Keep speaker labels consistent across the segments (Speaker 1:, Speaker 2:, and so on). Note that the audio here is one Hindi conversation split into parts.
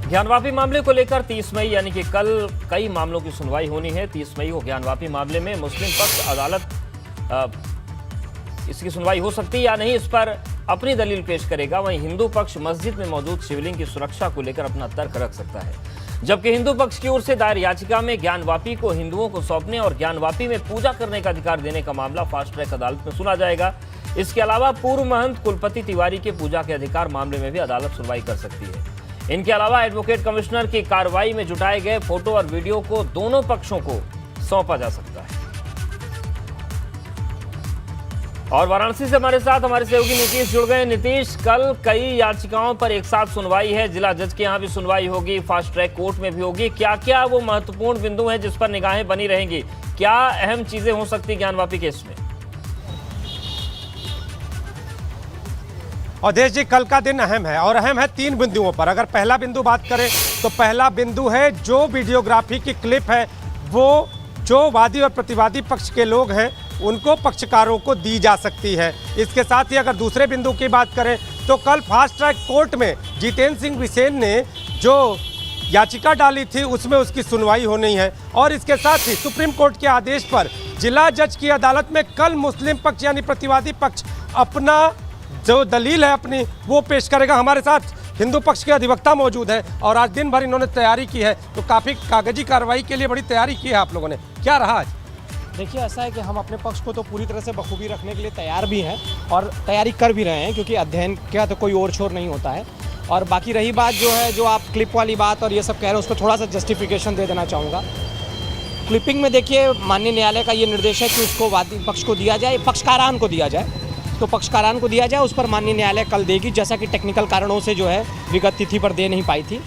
Speaker 1: ज्ञानवापी मामले को लेकर 30 मई यानी कि कल कई मामलों की सुनवाई होनी है। 30 मई को ज्ञानवापी मामले में मुस्लिम पक्ष अदालत इसकी सुनवाई हो सकती है या नहीं, इस पर अपनी दलील पेश करेगा। वहीं हिंदू पक्ष मस्जिद में मौजूद शिवलिंग की सुरक्षा को लेकर अपना तर्क रख सकता है, जबकि हिंदू पक्ष की ओर से दायर याचिका में ज्ञानवापी को हिंदुओं को सौंपने और ज्ञानवापी में पूजा करने का अधिकार देने का मामला फास्ट ट्रैक अदालत में सुना जाएगा। इसके अलावा पूर्व महंत कुलपति तिवारी के पूजा के अधिकार मामले में भी अदालत सुनवाई कर सकती है। इनके अलावा एडवोकेट कमिश्नर की कार्रवाई में जुटाए गए फोटो और वीडियो को दोनों पक्षों को सौंपा जा सकता है। और वाराणसी से हमारे साथ हमारे सहयोगी नीतीश जुड़ गए। नीतीश, कल कई याचिकाओं पर एक साथ सुनवाई है, जिला जज के यहाँ भी सुनवाई होगी, फास्ट ट्रैक कोर्ट में भी होगी। क्या क्या वो महत्वपूर्ण बिंदु हैं जिस पर निगाहें बनी रहेंगी? क्या अहम चीजें हो सकती ज्ञानवापी केस में?
Speaker 2: अवधेश जी, कल का दिन अहम है और अहम है 3 बिंदुओं पर। अगर पहला बिंदु बात करें तो पहला बिंदु है जो वीडियोग्राफी की क्लिप है वो जो वादी और प्रतिवादी पक्ष के लोग हैं उनको पक्षकारों को दी जा सकती है। इसके साथ ही अगर दूसरे बिंदु की बात करें तो कल फास्ट ट्रैक कोर्ट में जितेंद्र सिंह बिसेन ने जो याचिका डाली थी उसमें उसकी सुनवाई होनी है। और इसके साथ ही सुप्रीम कोर्ट के आदेश पर जिला जज की अदालत में कल मुस्लिम पक्ष यानी प्रतिवादी पक्ष अपना जो दलील है अपनी वो पेश करेगा। हमारे साथ हिंदू पक्ष के अधिवक्ता मौजूद है और आज दिन भर इन्होंने तैयारी की है, तो काफ़ी कागजी कार्रवाई के लिए बड़ी तैयारी की है आप लोगों ने, क्या रहा आज?
Speaker 3: देखिए, ऐसा है कि हम अपने पक्ष को तो पूरी तरह से बखूबी रखने के लिए तैयार भी हैं और तैयारी कर भी रहे हैं, क्योंकि अध्ययन का तो कोई और छोर नहीं होता है। और बाकी रही बात जो आप क्लिप वाली बात और ये सब कह रहे हैं, उसको थोड़ा सा जस्टिफिकेशन दे देना चाहूँगा। क्लिपिंग में देखिए, माननीय न्यायालय का ये निर्देश है कि उसको वादी पक्ष को दिया जाए, पक्षकारान को दिया जाए, तो पक्षकारान को दिया जाए। उस पर माननीय न्यायालय कल देगी, जैसा कि टेक्निकल कारणों से जो है विगत तिथि पर दे नहीं पाई थी।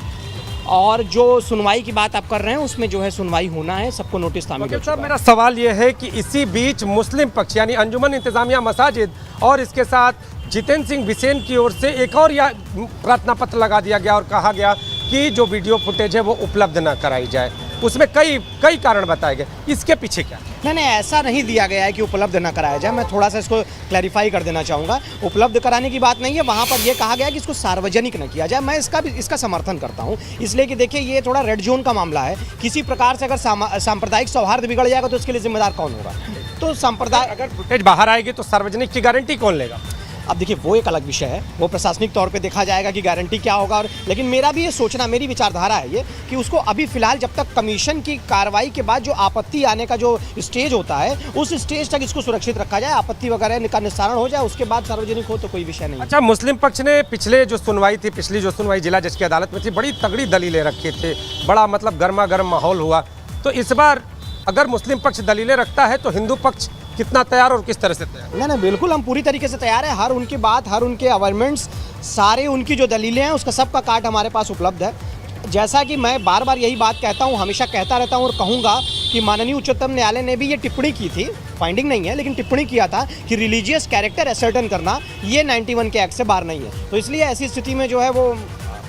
Speaker 3: और जो सुनवाई की बात आप कर रहे हैं उसमें जो है सुनवाई होना है, सबको नोटिस तामील हो चुका है।
Speaker 2: मेरा सवाल ये है कि इसी बीच मुस्लिम पक्ष यानी अंजुमन इंतजामिया मसाजिद और इसके साथ जितेंद्र सिंह बिसेन की ओर से एक और प्रार्थना पत्र लगा दिया गया और कहा गया कि जो वीडियो फुटेज है वो उपलब्ध न कराई जाए। उसमें कई कारण बताए गए, इसके पीछे क्या?
Speaker 3: नहीं, ऐसा नहीं दिया गया है कि उपलब्ध ना कराया जाए। मैं थोड़ा सा इसको क्लैरिफाई कर देना चाहूँगा। उपलब्ध कराने की बात नहीं है, वहाँ पर यह कहा गया कि इसको सार्वजनिक न किया जाए। मैं इसका समर्थन करता हूँ, इसलिए कि देखिए ये थोड़ा रेड जोन का मामला है। किसी प्रकार से अगर सांप्रदायिक सौहार्द बिगड़ जाएगा तो इसके लिए जिम्मेदार कौन होगा? तो संप्रदाय
Speaker 2: अगर फुटेज बाहर आएगी तो सार्वजनिक की गारंटी कौन लेगा?
Speaker 3: अब देखिए, वो एक अलग विषय है, वो प्रशासनिक तौर पे देखा जाएगा कि गारंटी क्या होगा। और लेकिन मेरा भी ये सोचना, मेरी विचारधारा है ये कि उसको अभी फिलहाल जब तक कमीशन की कार्रवाई के बाद जो आपत्ति आने का जो स्टेज होता है उस स्टेज तक इसको सुरक्षित रखा जाए, आपत्ति वगैरह का निस्तारण हो जाए, उसके बाद सार्वजनिक हो तो कोई विषय नहीं।
Speaker 2: अच्छा, मुस्लिम पक्ष ने पिछली जो सुनवाई जिला जज की अदालत में थी, बड़ी तगड़ी दलीलें रखी थी, बड़ा मतलब गर्मा गर्म माहौल हुआ। तो इस बार अगर मुस्लिम पक्ष दलीलें रखता है तो हिंदू पक्ष कितना तैयार और किस तरह से तैयार?
Speaker 3: नहीं, बिल्कुल हम पूरी तरीके से तैयार है। हर उनकी बात, हर उनके अवेयरमेंट्स, सारे उनकी जो दलीलें हैं उसका सबका कार्ड हमारे पास उपलब्ध है। जैसा कि मैं बार बार यही बात कहता हूँ, हमेशा कहता रहता हूँ और कहूँगा कि माननीय उच्चतम न्यायालय ने भी ये टिप्पणी की थी, फाइंडिंग नहीं है लेकिन टिप्पणी किया था कि रिलीजियस कैरेक्टर असर्टन करना ये 91 के एक्ट से बाहर नहीं है। तो इसलिए ऐसी स्थिति में जो है वो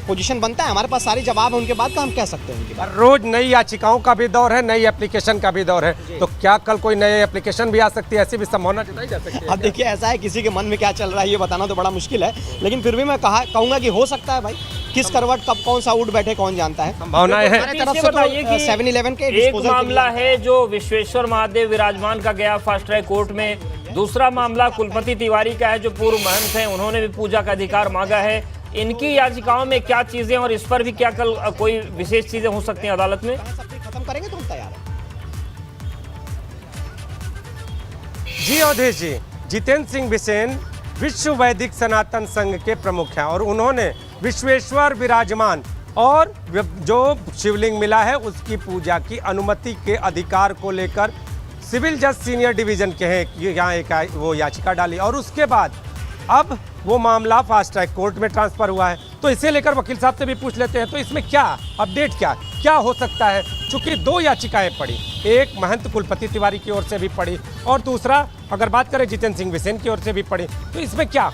Speaker 3: पोजीशन बनता है। हमारे पास सारे जवाब हैं उनके बाद का, हम कह सकते हैं उनके बाद।
Speaker 2: रोज नई याचिकाओं का भी दौर है, नई एप्लीकेशन का भी दौर है, तो क्या कल कोई नई एप्लीकेशन भी आ सकती है? ऐसी भी संभावना जताई जा सकती है?
Speaker 3: अब देखिए, ऐसा है किसी के मन में क्या चल रहा है ये बताना तो बड़ा मुश्किल है, लेकिन फिर भी मैं कहूँगा कि हो सकता है भाई, किस करवट कब कौन सा उठ बैठे कौन जानता है।
Speaker 2: संभावनाएं हैं।
Speaker 1: बताइए कि
Speaker 3: 7-11 के
Speaker 1: एक मामला है जो विश्वेश्वर महादेव विराजमान का गया फास्ट ट्रैक कोर्ट में, दूसरा मामला कुलपति तिवारी का है जो पूर्व महंत हैं, उन्होंने भी पूजा का अधिकार मांगा है। इनकी याचिकाओं में क्या चीजें और इस पर भी क्या कल कोई विशेष चीजें हो सकती हैं अदालत में?
Speaker 3: खत्म करेंगे तो हम तैयार हैं।
Speaker 2: जी अवधेश जी, जितेंद्र सिंह बिसेन विश्व वैदिक सनातन संघ के प्रमुख हैं और उन्होंने विश्वेश्वर विराजमान और जो शिवलिंग मिला है उसकी पूजा की अनुमति के अधिकार को लेकर सिविल जज सीनियर डिवीजन के हैं यहाँ एक वो याचिका डाली और उसके बाद अब वो मामला फास्ट ट्रैक कोर्ट में ट्रांसफर हुआ है। तो इसे लेकर वकील साहब से भी पूछ लेते हैं, तो इसमें क्या अपडेट क्या हो सकता है? चूंकि 2 याचिकाएं पड़ी, एक महंत कुलपति तिवारी की ओर से भी पड़ी और दूसरा अगर बात करें जितेंद्र सिंह बिसेन की ओर से भी पड़ी, तो इसमें क्या?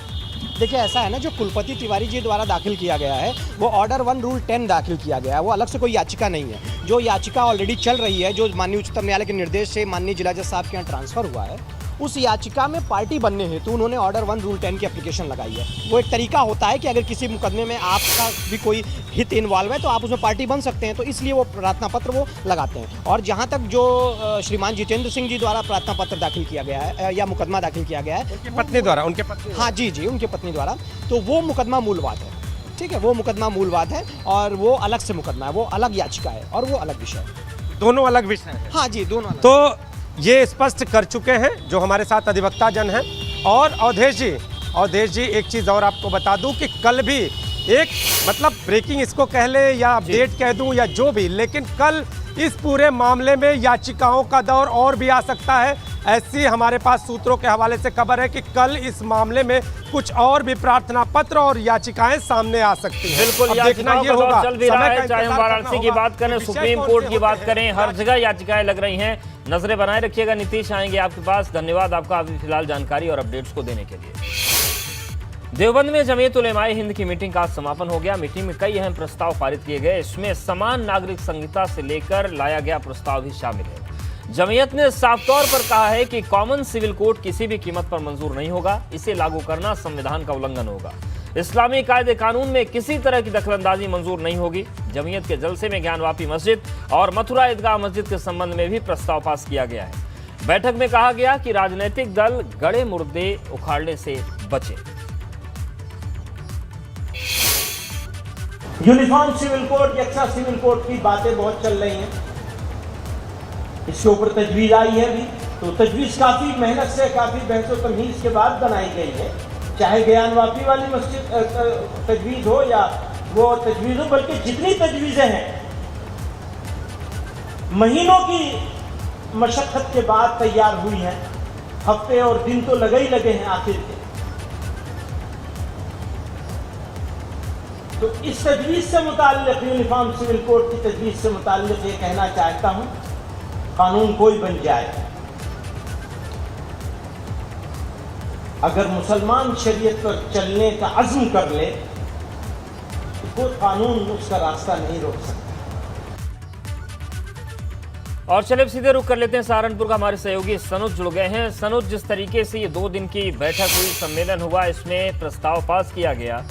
Speaker 3: देखिए, ऐसा है ना, जो कुलपति तिवारी जी द्वारा दाखिल किया गया है वो ऑर्डर 1 रूल 10 दाखिल किया गया है, वो अलग से कोई याचिका नहीं है। जो याचिका ऑलरेडी चल रही है, जो माननीय उच्चतम न्यायालय के निर्देश से माननीय जिला जज साहब के यहाँ ट्रांसफर हुआ है, उस याचिका में पार्टी बनने हेतु उन्होंने ऑर्डर 1 रूल 10 की एप्लीकेशन लगाई है। वो एक तरीका होता है कि अगर किसी मुकदमे में आपका भी कोई हित इन्वॉल्व है तो आप उसमें पार्टी बन सकते हैं, तो इसलिए वो प्रार्थना पत्र वो लगाते हैं। और जहाँ तक जो श्रीमान जितेंद्र सिंह जी द्वारा प्रार्थना पत्र दाखिल किया गया है या मुकदमा दाखिल किया गया है
Speaker 2: उनकी पत्नी द्वारा, उनके पत्नी,
Speaker 3: हाँ जी, उनके पत्नी द्वारा, तो वो मुकदमा मूलवाद है। ठीक है, वो मुकदमा मूलवाद है और वो अलग से मुकदमा है, वो अलग याचिका है और वो अलग विषय है।
Speaker 2: दोनों अलग विषय हैं।
Speaker 3: हाँ जी, दोनों अलग।
Speaker 2: तो ये स्पष्ट कर चुके हैं जो हमारे साथ अधिवक्ता जन हैं। और अवधेश जी एक चीज़ और आपको बता दूं कि कल भी एक मतलब ब्रेकिंग इसको कह ले या अपडेट कह दूं या जो भी, लेकिन कल इस पूरे मामले में याचिकाओं का दौर और भी आ सकता है। ऐसी हमारे पास सूत्रों के हवाले से खबर है कि कल इस मामले में कुछ और भी प्रार्थना पत्र और याचिकाएं सामने आ सकती हैं।
Speaker 1: बिल्कुल,
Speaker 2: अब देखना
Speaker 1: याचिकाओं
Speaker 2: ये
Speaker 1: का दौर
Speaker 2: होगा,
Speaker 1: चल भी रहा
Speaker 2: समय का
Speaker 1: है, चाहे हम
Speaker 2: इंतजार
Speaker 1: वाराणसी
Speaker 2: करना
Speaker 1: की
Speaker 2: होगा
Speaker 1: बात करें,
Speaker 2: कि
Speaker 1: सुप्रीम
Speaker 2: विषय
Speaker 1: कोर्ट की बात
Speaker 2: होते
Speaker 1: करें,
Speaker 2: हैं।
Speaker 1: हर जगह याचिकाएं लग रही हैं। नजरें बनाए रखिएगा। नीतीश आएंगे आपके पास। धन्यवाद आपका अभी फिलहाल जानकारी और अपडेट्स को देने के लिए। देवबंद में जमीयत उलेमाए हिंद की मीटिंग का समापन हो गया। मीटिंग में कई अहम प्रस्ताव पारित किए गए। इसमें समान नागरिक संहिता से लेकर लाया गया प्रस्ताव भी शामिल है। जमीयत ने साफ तौर पर कहा है कि कॉमन सिविल कोड किसी भी कीमत पर मंजूर नहीं होगा। इसे लागू करना संविधान का उल्लंघन होगा। इस्लामी कायदे कानून में किसी तरह की दखलंदाजी मंजूर नहीं होगी। जमीयत के जलसे में ज्ञानवापी मस्जिद और मथुरा ईदगाह मस्जिद के संबंध में भी प्रस्ताव पास किया गया है। बैठक में कहा गया कि राजनीतिक दल गड़े मुर्दे उखाड़ने से बचे।
Speaker 4: Uniform civil code, यक्षा civil code की बातें बहुत चल रही हैं। इसके ऊपर तजवीज़ आई है भी, तो तजवीज़ काफ़ी मेहनत से, काफ़ी बहस व तमीज़ के बाद बनाई गई है। चाहे ज्ञानवापी वाली मस्जिद तजवीज़ हो या वो तजवीज़ हो, बल्कि जितनी तजवीज़ें हैं महीनों की मशक्क़त के बाद तैयार हुई हैं। हफ्ते और दिन तो लगे ही लगे हैं आखिर के। तो इस तजवीज़ से मुताल्लिक़, यूनिफॉर्म सिविल कोड की तजवीज़ से मुताल्लिक़ ये कहना चाहता हूँ, कानून कोई बन जाए, अगर मुसलमान शरीयत पर चलने का अज़्म कर ले तो कोई कानून उसका रास्ता नहीं रोक सकता।
Speaker 1: और चलिए सीधे रुक कर लेते हैं सहारनपुर का। हमारे सहयोगी सनुज जुड़ गए हैं। सनुज, जिस तरीके से ये 2 दिन की बैठक हुई, सम्मेलन हुआ, इसमें प्रस्ताव पास किया गया,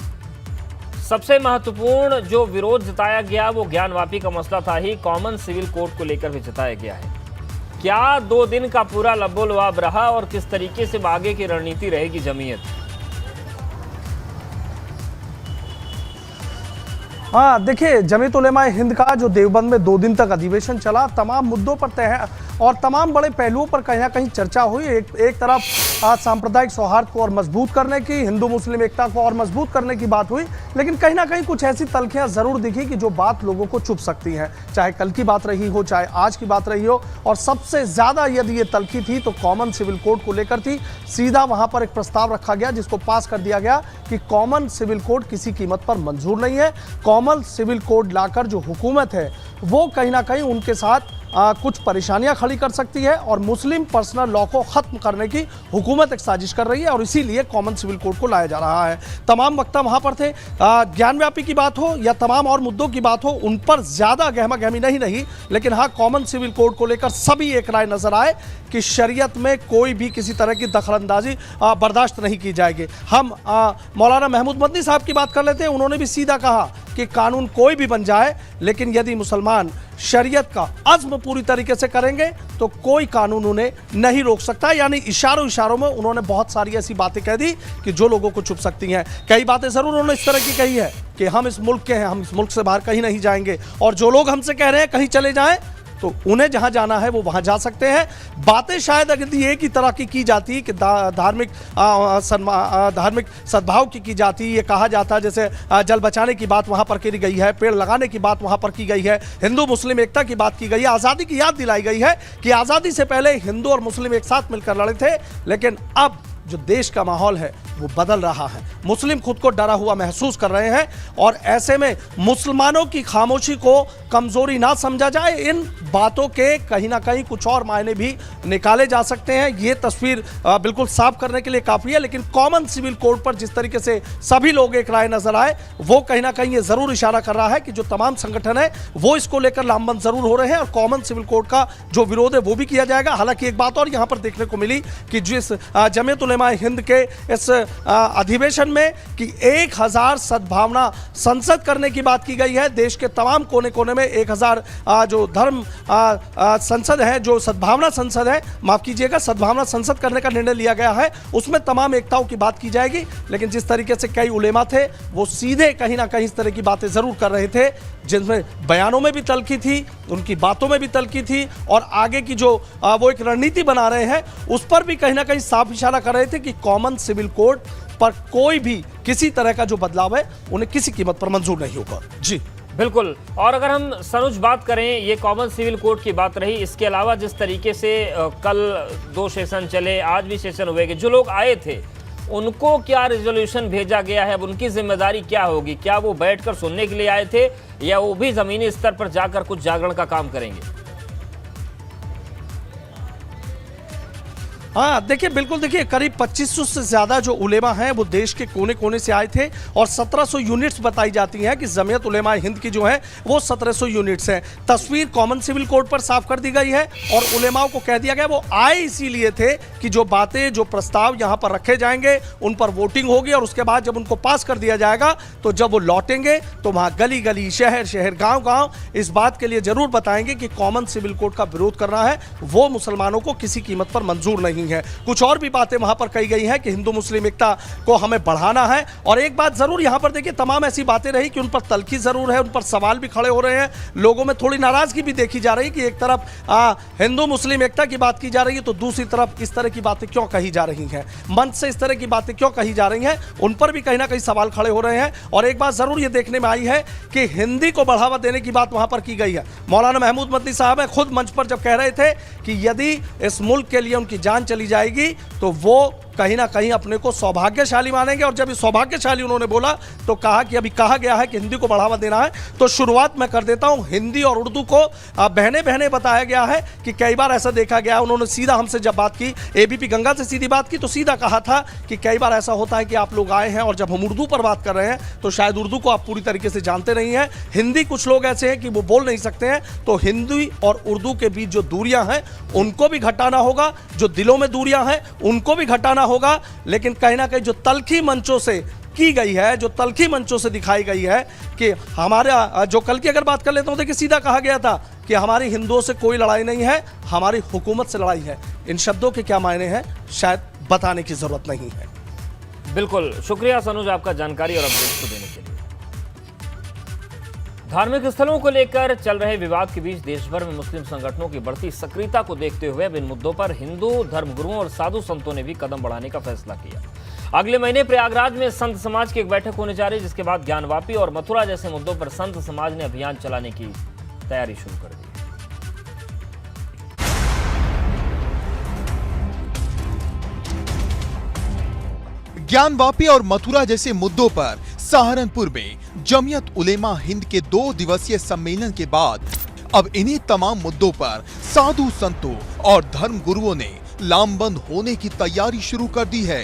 Speaker 1: सबसे महत्वपूर्ण जो विरोध जताया गया वो ज्ञानवापी का मसला था ही, कॉमन सिविल कोड को लेकर भी जताया गया है। क्या 2 दिन का पूरा लबोलवाब रहा और किस तरीके से आगे की रणनीति रहेगी जमीयत?
Speaker 5: हाँ, देखिए, जमीयत उलेमाए हिंद का जो देवबंद में 2 दिन तक अधिवेशन चला, तमाम मुद्दों पर तय है और तमाम बड़े पहलुओं पर कहीं ना कहीं चर्चा हुई। एक तरफ सांप्रदायिक सौहार्द को और मजबूत करने की, हिंदू मुस्लिम एकता को और मजबूत करने की बात हुई, लेकिन कहीं ना कहीं कुछ ऐसी तलखियां जरूर दिखी कि जो बात लोगों को चुभ सकती हैं, चाहे कल की बात रही हो, चाहे आज की बात रही हो। और सबसे ज्यादा यदि ये तलखी थी तो कॉमन सिविल कोड को लेकर थी। सीधा वहां पर एक प्रस्ताव रखा गया जिसको पास कर दिया गया कि कॉमन सिविल कोड किसी कीमत पर मंजूर नहीं है। कॉमन सिविल कोड लाकर जो हुकूमत है वो कहीं ना कहीं उनके साथ कुछ परेशानियां खड़ी कर सकती है और मुस्लिम पर्सनल लॉ को खत्म करने की हुकूमत एक साजिश कर रही है और इसीलिए कॉमन सिविल कोड को लाया जा रहा है। तमाम वक्ता वहां पर थे। ज्ञानव्यापी की बात हो या तमाम और मुद्दों की बात हो, उन पर ज्यादा गहमा गहमी नहीं, लेकिन हाँ, कॉमन सिविल कोड को लेकर सभी एक राय नजर आए कि शरीयत में कोई भी किसी तरह की दखलंदाजी बर्दाश्त नहीं की जाएगी। हम मौलाना महमूद मदनी साहब की बात कर लेते हैं। उन्होंने भी सीधा कहा कि कानून कोई भी बन जाए, लेकिन यदि मुसलमान शरीयत का अज़्म पूरी तरीके से करेंगे तो कोई कानून उन्हें नहीं रोक सकता। यानी इशारों में उन्होंने बहुत सारी ऐसी बातें कह दी कि जो लोगों को चुभ सकती हैं। कई बातें जरूर उन्होंने इस तरह की कही है कि हम इस मुल्क के हैं, हम इस मुल्क से बाहर कहीं नहीं जाएंगे, और जो लोग हमसे कह रहे हैं कहीं चले जाएं तो उन्हें जहां जाना है वो वहां जा सकते हैं। बातें शायद अगर एक ही तरह की जाती कि धार्मिक सद्भाव की जाती, ये कहा जाता जैसे जल बचाने की बात वहां पर की गई है, पेड़ लगाने की बात वहां पर की गई है, हिंदू मुस्लिम एकता की बात की गई है, आज़ादी की याद दिलाई गई है कि आज़ादी से पहले हिंदू और मुस्लिम एक साथ मिलकर लड़े थे, लेकिन अब जो देश का माहौल है वो बदल रहा है। मुस्लिम खुद को डरा हुआ महसूस कर रहे हैं और ऐसे में मुसलमानों की खामोशी को कमजोरी ना समझा जाए। इन बातों के कहीं ना कहीं कुछ और मायने भी निकाले जा सकते हैं। ये तस्वीर बिल्कुल साफ करने के लिए काफी है, लेकिन कॉमन सिविल कोड पर जिस तरीके से सभी लोग एक राय नजर आए, वो कहीं ना कहीं ये जरूर इशारा कर रहा है कि जो तमाम संगठन है वो इसको लेकर लामबंद जरूर हो रहे हैं और कॉमन सिविल कोड का जो विरोध है वो भी किया जाएगा। हालांकि एक बात और यहां पर देखने को मिली कि जिस जमीयत उलेमा हिंद के इस अधिवेशन में कि 1000 सद्भावना संसद करने की बात की गई है। देश के तमाम कोने कोने में 1000 जो धर्म संसद है, जो सद्भावना संसद है, माफ कीजिएगा, सद्भावना संसद करने का निर्णय लिया गया है। उसमें तमाम एकताओं की बात की जाएगी, लेकिन जिस तरीके से कई उलेमा थे वो सीधे कहीं ना कहीं इस तरह की बातें जरूर कर रहे थे, जिनमें बयानों में भी तलखी थी, उनकी बातों में भी तलखी थी और आगे की जो वो एक रणनीति बना रहे हैं उस पर भी कहीं ना कहीं साफ इशारा कर रहे थे कि कॉमन सिविल कोड पर कोई भी किसी तरह का जो बदलाव है उन्हें किसी कीमत पर मंजूर नहीं होगा। जी
Speaker 1: बिल्कुल। और अगर हम सनुज बात करें, ये कॉमन सिविल कोड की बात रही, इसके अलावा जिस तरीके से कल 2 सेशन चले, आज भी सेशन हुए, जो लोग आए थे उनको क्या रिजोल्यूशन भेजा गया है, अब उनकी जिम्मेदारी क्या होगी? क्या वो बैठकर सुनने के लिए आए थे या वो भी जमीनी स्तर पर जाकर कुछ जागरण का काम करेंगे?
Speaker 5: हाँ देखिए, बिल्कुल देखिए, करीब 2500 से ज़्यादा जो उलेमा हैं वो देश के कोने कोने से आए थे और 1700 यूनिट्स बताई जाती हैं कि जमीयत उलेमा हिंद की जो है वो 1700 यूनिट्स हैं। तस्वीर कॉमन सिविल कोड पर साफ कर दी गई है और उलेमाओं को कह दिया गया वो आए इसीलिए थे कि जो बातें, जो प्रस्ताव यहाँ पर रखे जाएंगे उन पर वोटिंग होगी और उसके बाद जब उनको पास कर दिया जाएगा तो जब वो लौटेंगे तो वहाँ गली गली, शहर शहर, गाँव गाँव इस बात के लिए जरूर बताएंगे कि कॉमन सिविल कोड का विरोध करना है वो मुसलमानों को किसी कीमत पर मंजूर नहीं है। कुछ और भी बातें वहां पर कही गई हैं कि हिंदू मुस्लिम एकता को हमें बढ़ाना है। और एक बात जरूर यहां पर देखिए, तमाम ऐसी बातें रही कि उन पर तलखी जरूर है, उन पर सवाल भी खड़े हो रहे हैं, लोगों में थोड़ी नाराजगी भी देखी जा रही है कि एक तरफ हिंदू मुस्लिम एकता की बात की जा रही है तो दूसरी तरफ इस तरह की बातें क्यों कही जा रही हैं, मंच से इस तरह की बातें क्यों कही जा रही हैं, उन पर भी कहीं ना कहीं सवाल खड़े हो रहे हैं। और एक बात जरूर यह देखने में आई है कि हिंदी को बढ़ावा देने की बात वहां पर की गई है। मौलाना महमूद मदनी साहब है खुद मंच पर जब कह रहे थे कि यदि इस मुल्क के लिए उनकी जान चली जाएगी तो वो कहीं ना कहीं अपने को सौभाग्यशाली मानेंगे। और जब ये सौभाग्यशाली उन्होंने बोला तो कहा कि अभी कहा गया है कि हिंदी को बढ़ावा देना है, तो शुरुआत मैं कर देता हूं। हिंदी और उर्दू को बहने बहने बताया गया है कि कई बार ऐसा देखा गया, उन्होंने सीधा हमसे जब बात की, एबीपी गंगा से सीधी बात की तो सीधा कहा था कि कई बार ऐसा होता है कि आप लोग आए हैं और जब हम उर्दू पर बात कर रहे हैं तो शायद उर्दू को आप पूरी तरीके से जानते नहीं हैं, हिंदी कुछ लोग ऐसे हैं कि वो बोल नहीं सकते हैं, तो हिंदी और उर्दू के बीच जो दूरियां हैं उनको भी घटाना होगा, जो दिलों में दूरियां हैं उनको भी घटाना होगा। लेकिन कहीं ना कहीं जो तलखी मंचों से की गई है, जो तलखी मंचों से दिखाई गई है कि हमारा जो कल की अगर बात कर लेता हूं, देखिए सीधा कहा गया था कि हमारी हिंदुओं से कोई लड़ाई नहीं है, हमारी हुकूमत से लड़ाई है। इन शब्दों के क्या मायने हैं शायद बताने की जरूरत नहीं है।
Speaker 1: बिल्कुल, शुक्रिया सनुज आपका जानकारी और अपडेट को देने के लिए। धार्मिक स्थलों को लेकर चल रहे विवाद के बीच देश भर में मुस्लिम संगठनों की बढ़ती सक्रियता को देखते हुए अब इन मुद्दों पर हिंदू धर्मगुरुओं और साधु संतों ने भी कदम बढ़ाने का फैसला किया। अगले महीने प्रयागराज में संत समाज की एक बैठक होने जा रही है, जिसके बाद ज्ञानवापी और मथुरा जैसे मुद्दों पर संत समाज ने अभियान चलाने की तैयारी शुरू कर दी।
Speaker 6: ज्ञानवापी और मथुरा जैसे मुद्दों पर सहारनपुर में जमीयत उलेमा हिंद के 2 दिवसीय सम्मेलन के बाद अब इन्हीं तमाम मुद्दों पर साधु संतों और धर्म गुरुओं ने लामबंद होने की तैयारी शुरू कर दी है।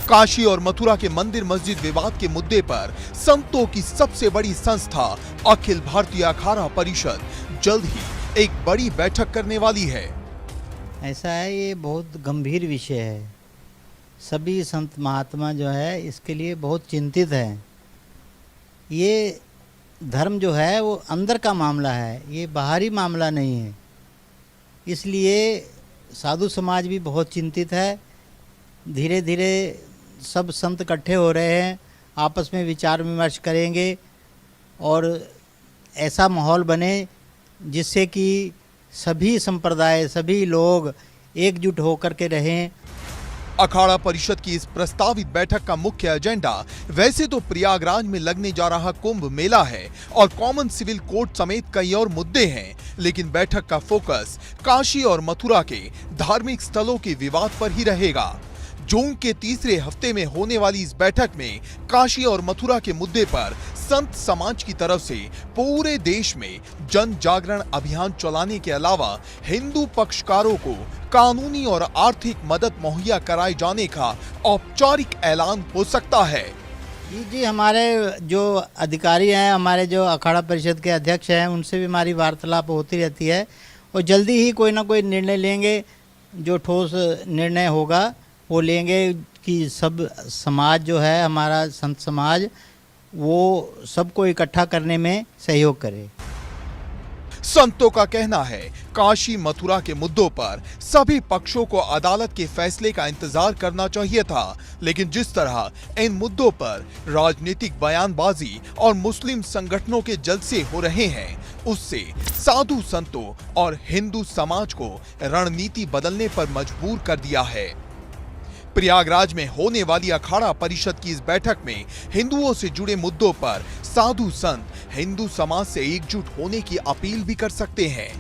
Speaker 6: काशी और मथुरा के मंदिर मस्जिद विवाद के मुद्दे पर संतों की सबसे बड़ी संस्था अखिल भारतीय अखाड़ा परिषद जल्द ही एक बड़ी बैठक करने वाली है।
Speaker 7: ऐसा है, ये बहुत गंभीर विषय है। सभी संत महात्मा जो है इसके लिए बहुत चिंतित हैं। ये धर्म जो है वो अंदर का मामला है, ये बाहरी मामला नहीं है। इसलिए साधु समाज भी बहुत चिंतित है। धीरे धीरे सब संत इकट्ठे हो रहे हैं, आपस में विचार विमर्श करेंगे और ऐसा माहौल बने जिससे कि सभी संप्रदाय, सभी लोग एकजुट होकर के रहें।
Speaker 6: अखाड़ा परिषद की इस प्रस्तावित बैठक का मुख्य एजेंडा वैसे तो प्रयागराज में लगने जा रहा कुंभ मेला है और कॉमन सिविल कोड समेत कई और मुद्दे हैं, लेकिन बैठक का फोकस काशी और मथुरा के धार्मिक स्थलों के विवाद पर ही रहेगा। जून के तीसरे हफ्ते में होने वाली इस बैठक में काशी और मथुरा के मुद्दे पर संत समाज की तरफ से पूरे देश में जन जागरण अभियान चलाने के अलावा हिंदू पक्षकारों को कानूनी और आर्थिक मदद मुहैया कराए जाने का औपचारिक ऐलान हो सकता है।
Speaker 7: जी, हमारे जो अधिकारी हैं, हमारे जो अखाड़ा परिषद के अध्यक्ष हैं, उनसे भी हमारी वार्तालाप होती रहती है और जल्दी ही कोई ना कोई निर्णय लेंगे। जो ठोस निर्णय होगा वो लेंगे कि सब समाज जो है, हमारा संत समाज, वो सबको इकट्ठा करने में सहयोग करे।
Speaker 6: संतों का कहना है काशी मथुरा के मुद्दों पर सभी पक्षों को अदालत के फैसले का इंतजार करना चाहिए था, लेकिन जिस तरह इन मुद्दों पर राजनीतिक बयानबाजी और मुस्लिम संगठनों के जलसे हो रहे हैं, उससे साधु संतों और हिंदू समाज को रणनीति बदलने पर मजबूर कर दिया है। प्रयागराज में होने वाली अखाड़ा परिषद की इस बैठक में हिंदुओं से जुड़े मुद्दों पर साधु संत हिंदू समाज से एकजुट होने की अपील भी कर सकते हैं।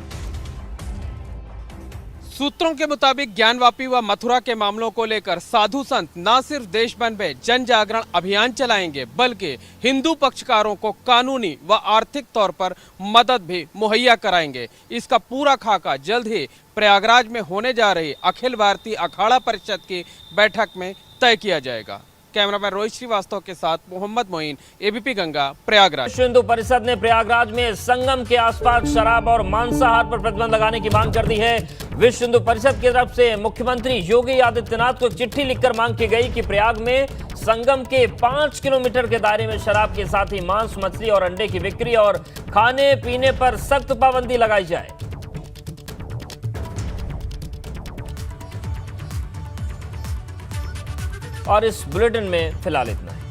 Speaker 8: सूत्रों के मुताबिक ज्ञानवापी व मथुरा के मामलों को लेकर साधु संत न सिर्फ देश भर में जन जागरण अभियान चलाएंगे, बल्कि हिंदू पक्षकारों को कानूनी व आर्थिक तौर पर मदद भी मुहैया कराएंगे। इसका पूरा खाका जल्द ही प्रयागराज में होने जा रही अखिल भारतीय अखाड़ा परिषद की बैठक में तय किया जाएगा। कैमरामैन रोहित श्रीवास्तव के साथ मोहम्मद मोइन, एबीपी गंगा, प्रयागराज।
Speaker 1: विश्व हिंदू परिषद ने प्रयागराज में संगम के आसपास शराब और मांसाहार पर प्रतिबंध लगाने की मांग कर दी है। विश्व हिंदू परिषद की तरफ से मुख्यमंत्री योगी आदित्यनाथ को एक चिट्ठी लिखकर मांग की गई कि प्रयाग में संगम के 5 किलोमीटर के दायरे में शराब के साथ ही मांस, मछली और अंडे की बिक्री और खाने पीने पर सख्त पाबंदी लगाई जाए। और इस बुलेटिन में फिलहाल इतना है।